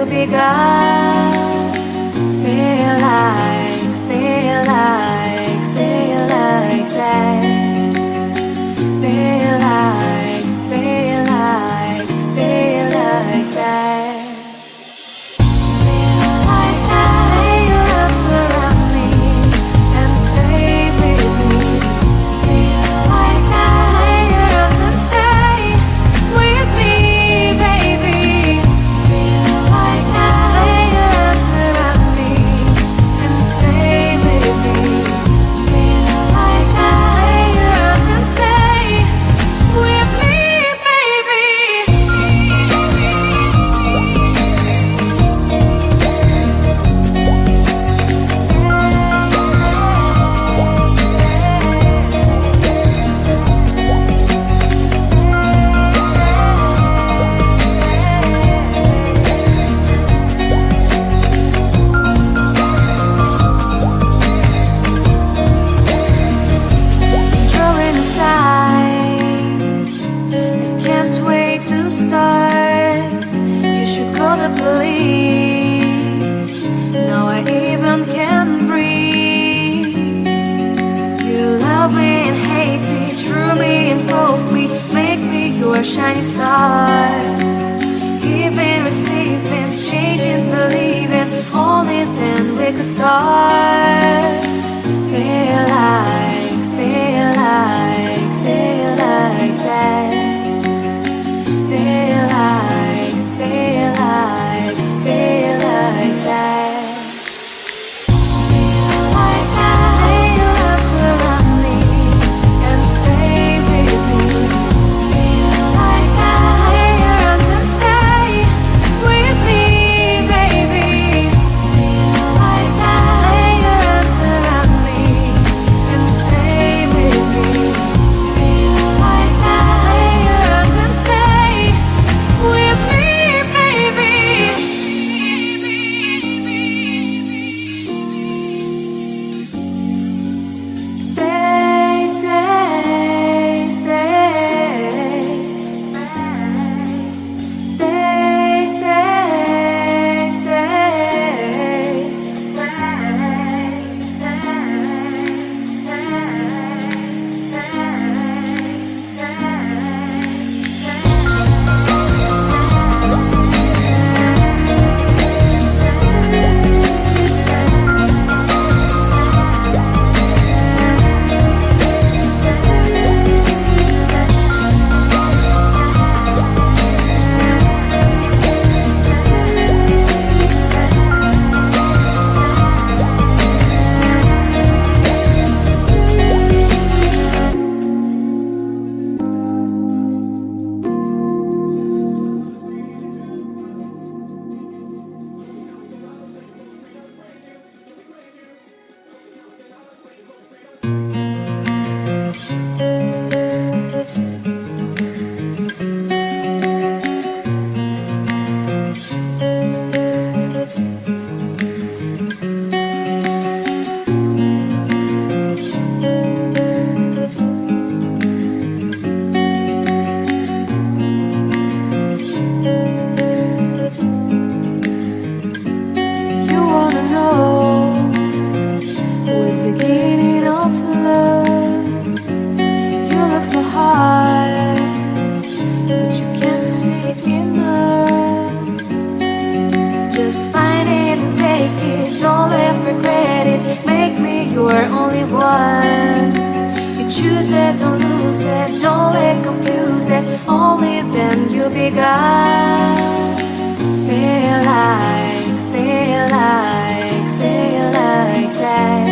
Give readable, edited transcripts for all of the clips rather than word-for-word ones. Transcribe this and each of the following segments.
be gone. Feel like that. Feel like that. Police. Now I even can breathe. You love me and hate me, true me and false me, make me your shining star. Giving, receiving, changing, believing, only then we could start. Feel like that. Feel like that. Feel like that. Your arms around me and stay with me. Feel like that. Your arms and stay with me, baby. Feel like that. Your arms around me and stay with me. Feel like that. Your arms and stay with me. You're only one. You choose it, don't lose it, don't let confuse it. Only then you'll be gone. Feel like that. Feel like that.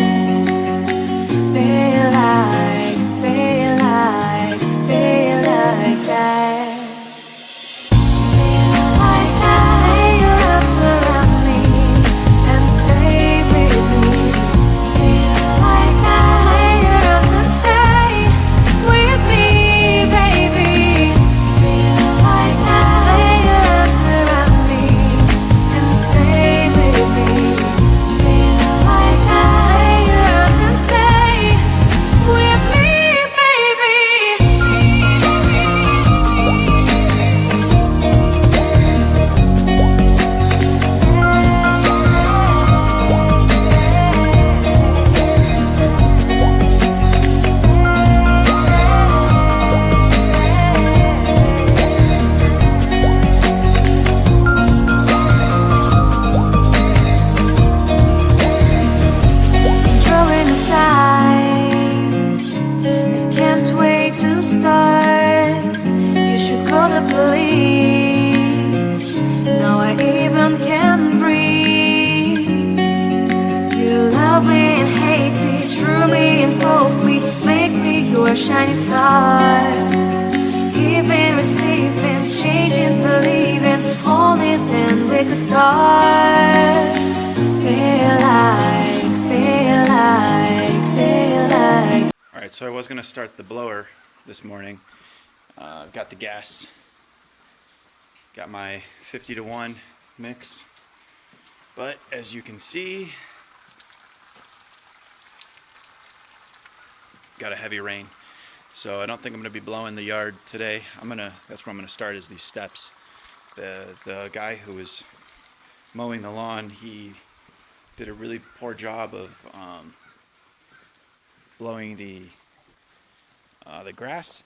With me, baby. Feel like that. release. Now I even can breathe. You love me and hate me, true me and false me, make me your shining star. Giving, receiving, changing, believing, only then we could start. Feel like, feel like, feel like. Alright, so I was going to start the blower this morning. Got the gas. Got my 50-to-1 mix. But as you can see, got a heavy rain. So I don't think I'm going to be blowing the yard today. That's where I'm going to start, is these steps. The guy who was mowing the lawn, he did a really poor job of blowing the grass.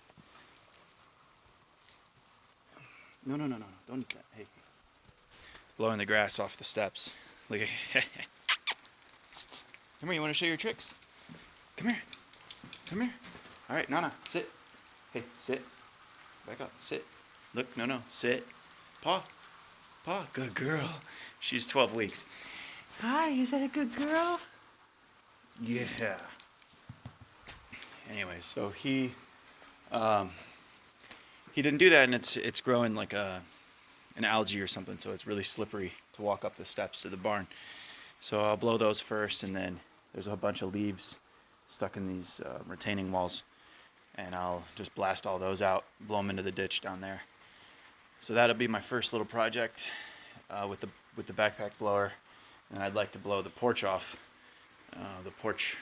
No, don't eat that. Hey, blowing the grass off the steps. Look at come here. You want to show your tricks? Come here. Come here. All right, Nana, sit. Hey, sit. Back up. Sit. Look, no, sit. Paw. Good girl. She's 12 weeks. Hi, is that a good girl? Yeah. Anyway, so he didn't do that, and it's growing like an algae or something, so it's really slippery to walk up the steps to the barn. So I'll blow those first, and then there's a bunch of leaves stuck in these retaining walls, and I'll just blast all those out, blow them into the ditch down there. So that'll be my first little project with the backpack blower, and I'd like to blow the porch off. The porch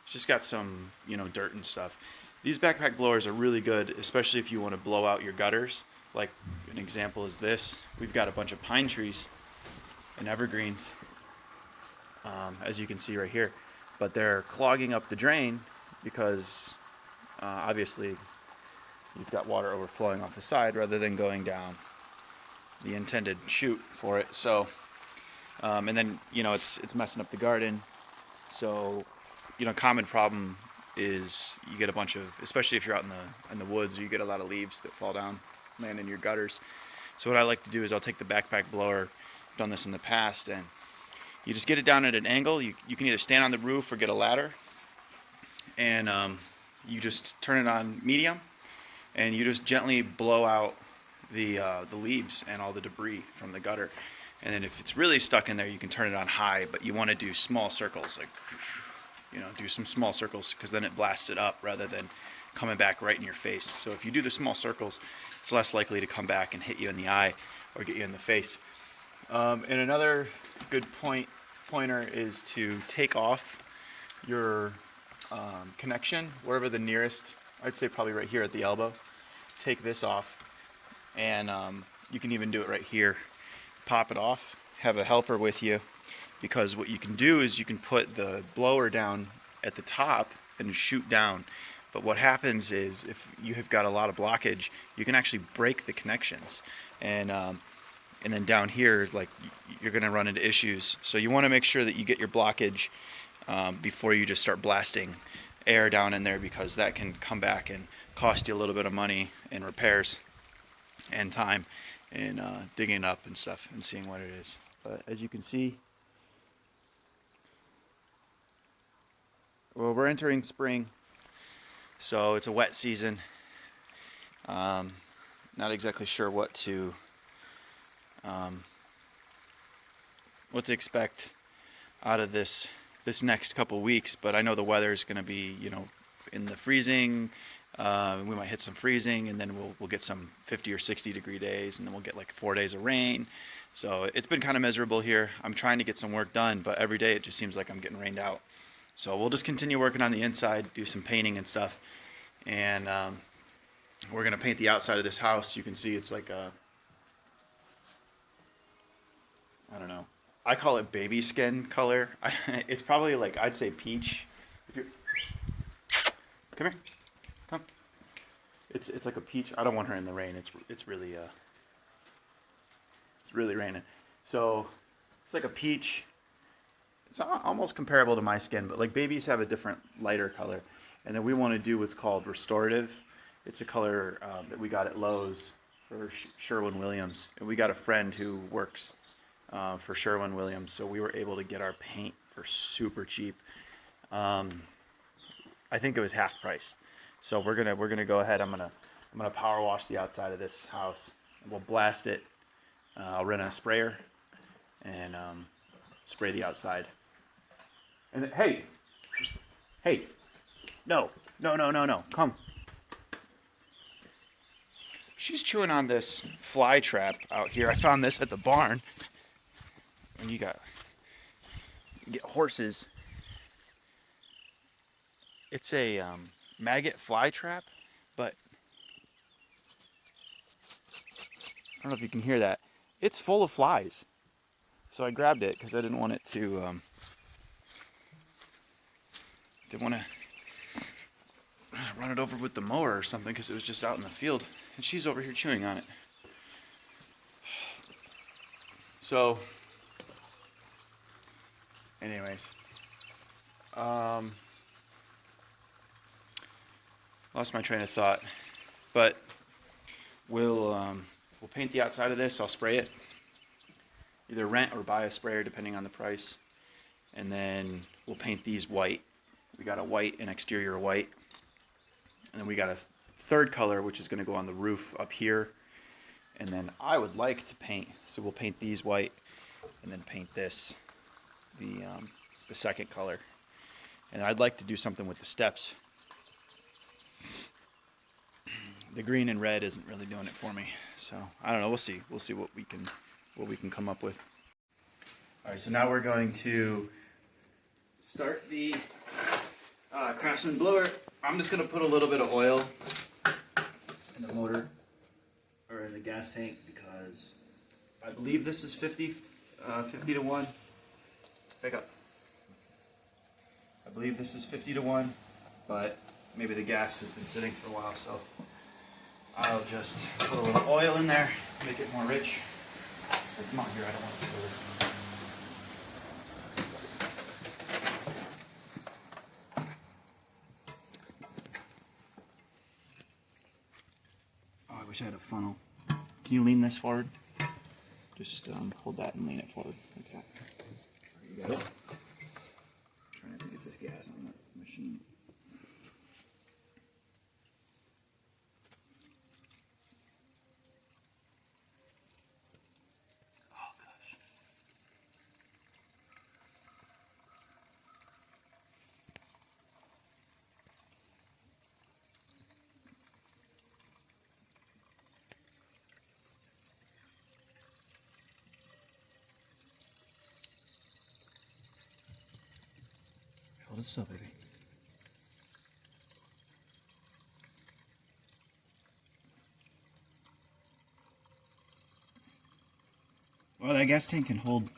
it's just got some dirt and stuff. These backpack blowers are really good, especially if you want to blow out your gutters. Like an example is this. We've got a bunch of pine trees and evergreens, as you can see right here, but they're clogging up the drain because obviously you've got water overflowing off the side rather than going down the intended chute for it. So and then it's messing up the garden. So common problem is you get a bunch of, especially if you're out in the woods, you get a lot of leaves that fall down, land in your gutters. So what I like to do is I'll take the backpack blower, I've done this in the past, and you just get it down at an angle. You can either stand on the roof or get a ladder, and you just turn it on medium, and you just gently blow out the leaves and all the debris from the gutter. And then if it's really stuck in there, you can turn it on high, but you want to do small circles, like do some small circles, because then it blasts it up rather than coming back right in your face. So if you do the small circles, it's less likely to come back and hit you in the eye or get you in the face. And another good pointer is to take off your connection wherever the nearest, I'd say probably right here at the elbow. Take this off, and you can even do it right here. Pop it off, have a helper with you, because what you can do is you can put the blower down at the top and shoot down. But what happens is if you have got a lot of blockage, you can actually break the connections, and then down here, like, you're going to run into issues. So you want to make sure that you get your blockage before you just start blasting air down in there, because that can come back and cost you a little bit of money in repairs and time and digging it up and stuff and seeing what it is. But as you can see, well, we're entering spring, so it's a wet season. Not exactly sure what to expect out of this next couple weeks, but I know the weather is going to be, in the freezing. We might hit some freezing, and then we'll get some 50 or 60 degree days, and then we'll get like 4 days of rain. So it's been kind of miserable here. I'm trying to get some work done, but every day it just seems like I'm getting rained out. So we'll just continue working on the inside, do some painting and stuff, and we're going to paint the outside of this house. You can see it's like a, I don't know, I call it baby skin color. It's probably like, I'd say peach. Come here. Come. It's like a peach. I don't want her in the rain. It's really raining. So it's like a peach. It's almost comparable to my skin, but like babies have a different lighter color. And then we want to do what's called restorative. It's a color that we got at Lowe's. for Sherwin-Williams, and we got a friend who works for Sherwin-Williams, so we were able to get our paint for super cheap. I think it was half price. So we're gonna go ahead. I'm gonna power wash the outside of this house. We'll blast it. I'll rent a sprayer and spray the outside. And then, hey, no, come. She's chewing on this fly trap out here. I found this at the barn. And you get horses. It's a maggot fly trap, but I don't know if you can hear that. It's full of flies. So I grabbed it because I didn't want it to run it over with the mower or something, because it was just out in the field, and she's over here chewing on it. So anyways, lost my train of thought, but we'll paint the outside of this. I'll spray it, either rent or buy a sprayer depending on the price, and then we'll paint these white. We got a white and exterior white, and then we got a third color which is going to go on the roof up here, and then I would like to paint, so we'll paint these white and then paint this the second color, and I'd like to do something with the steps. The green and red isn't really doing it for me, so I don't know. We'll see what we can come up with. All right, so now we're going to start the CRASTSMAN blower. I'm just going to put a little bit of oil in the motor, or in the gas tank, because I believe this is 50 to 1. Pick up. I believe this is 50 to 1, but maybe the gas has been sitting for a while, so I'll just put a little oil in there, make it more rich. Come on here, I don't want to spill this. Oh, I wish I had a funnel. Can you lean this forward? Just hold that and lean it forward like that. You got it? I'm trying to get this gas on the machine. Oh gosh. Hold it still, baby. Well, that gas tank can hold,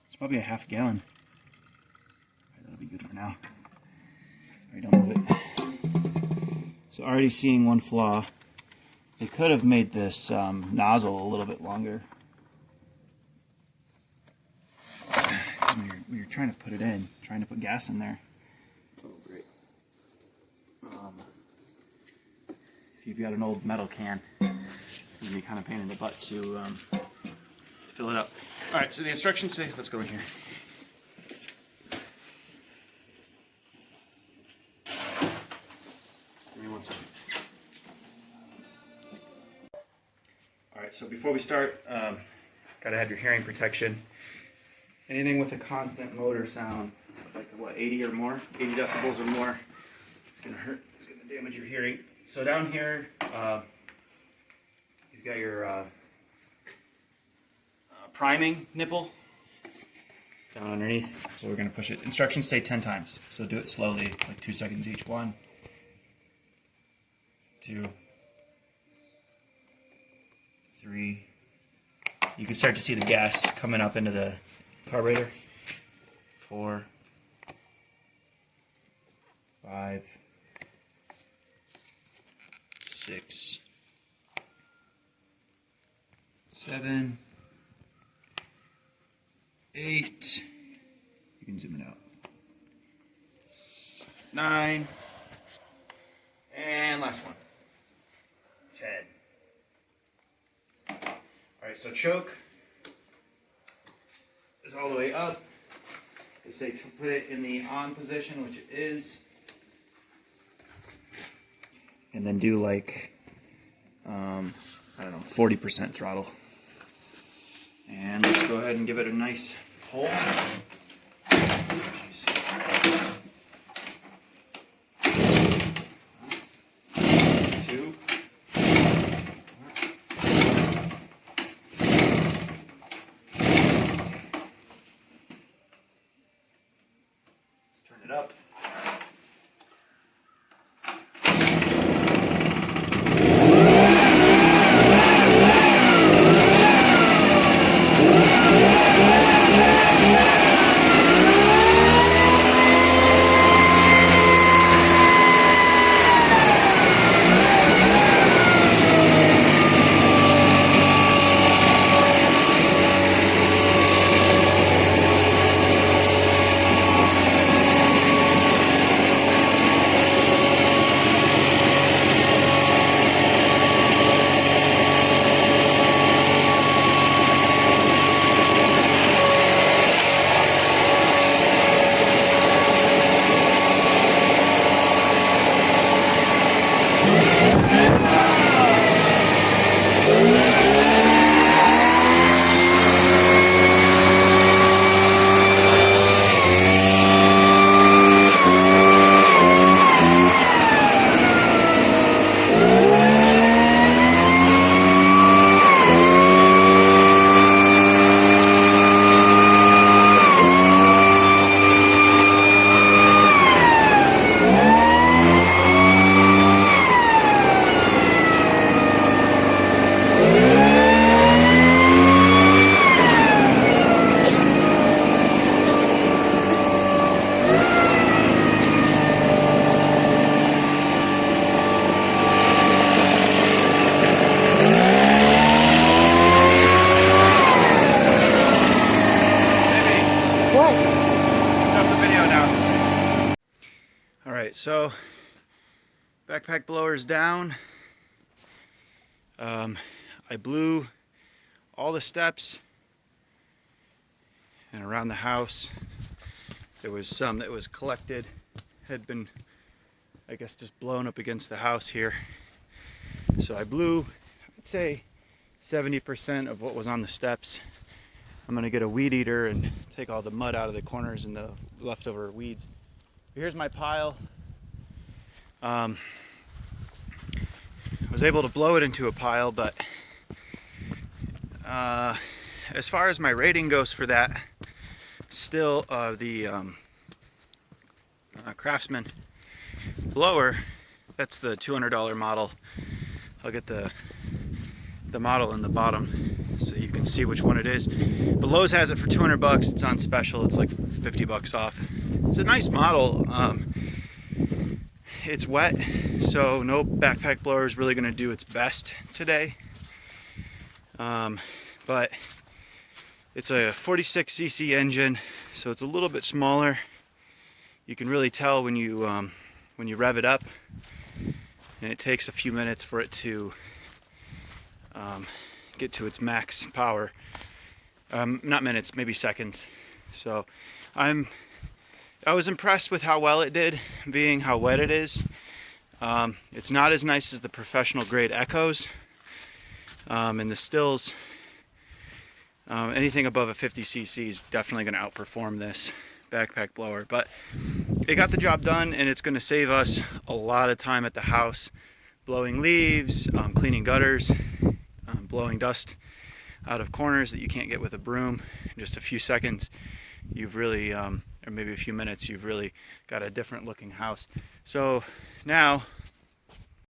it's probably a half gallon. Right, that'll be good for now. Alright, don't move it. So already seeing one flaw. They could have made this nozzle a little bit longer. When you're trying to put it in, trying to put gas in there. Oh, great. If you've got an old metal can, it's going to be kind of a pain in the butt to fill it up. Alright, so the instructions say, let's go in here. Give me 1 second. Alright, so before we start, gotta have your hearing protection. Anything with a constant motor sound, like what, 80 or more, 80 decibels or more, it's gonna hurt, it's gonna damage your hearing. So down here, you've got your priming nipple down underneath. So we're gonna push it. Instructions say 10 times, so do it slowly, like 2 seconds each. 1, 2, 3. You can start to see the gas coming up into the carburetor. 4, 5, 6, 7, 8. You can zoom it out. 9, and last one. 10. Alright, so choke is all the way up. They say to put it in the on position, which it is. And then do like, I don't know, 40% throttle. And let's go ahead and give it a nice pull. Two. Let's turn it up. Alright, so backpack blower's down. I blew all the steps and around the house. There was some that was collected, had been, I guess, just blown up against the house here. So I blew, I'd say, 70% of what was on the steps. I'm going to get a weed eater and take all the mud out of the corners and the leftover weeds. Here's my pile. I was able to blow it into a pile, but as far as my rating goes for that, still the CRASTSMAN blower, that's the $200 model. I'll get the model in the bottom so you can see which one it is. But Lowe's has it for 200 bucks. It's on special. It's like 50 bucks off. It's a nice model. It's wet, so no backpack blower is really going to do its best today. But it's a 46cc engine, so it's a little bit smaller. You can really tell when you rev it up, and it takes a few minutes for it to get to its max power. Not minutes, maybe seconds. So I was impressed with how well it did, being how wet it is. It's not as nice as the professional grade Echoes, and the stills. Anything above a 50cc is definitely going to outperform this backpack blower, but it got the job done, and it's going to save us a lot of time at the house, blowing leaves, cleaning gutters, blowing dust out of corners that you can't get with a broom. In just a few seconds, you've really, or maybe a few minutes, you've really got a different looking house. So now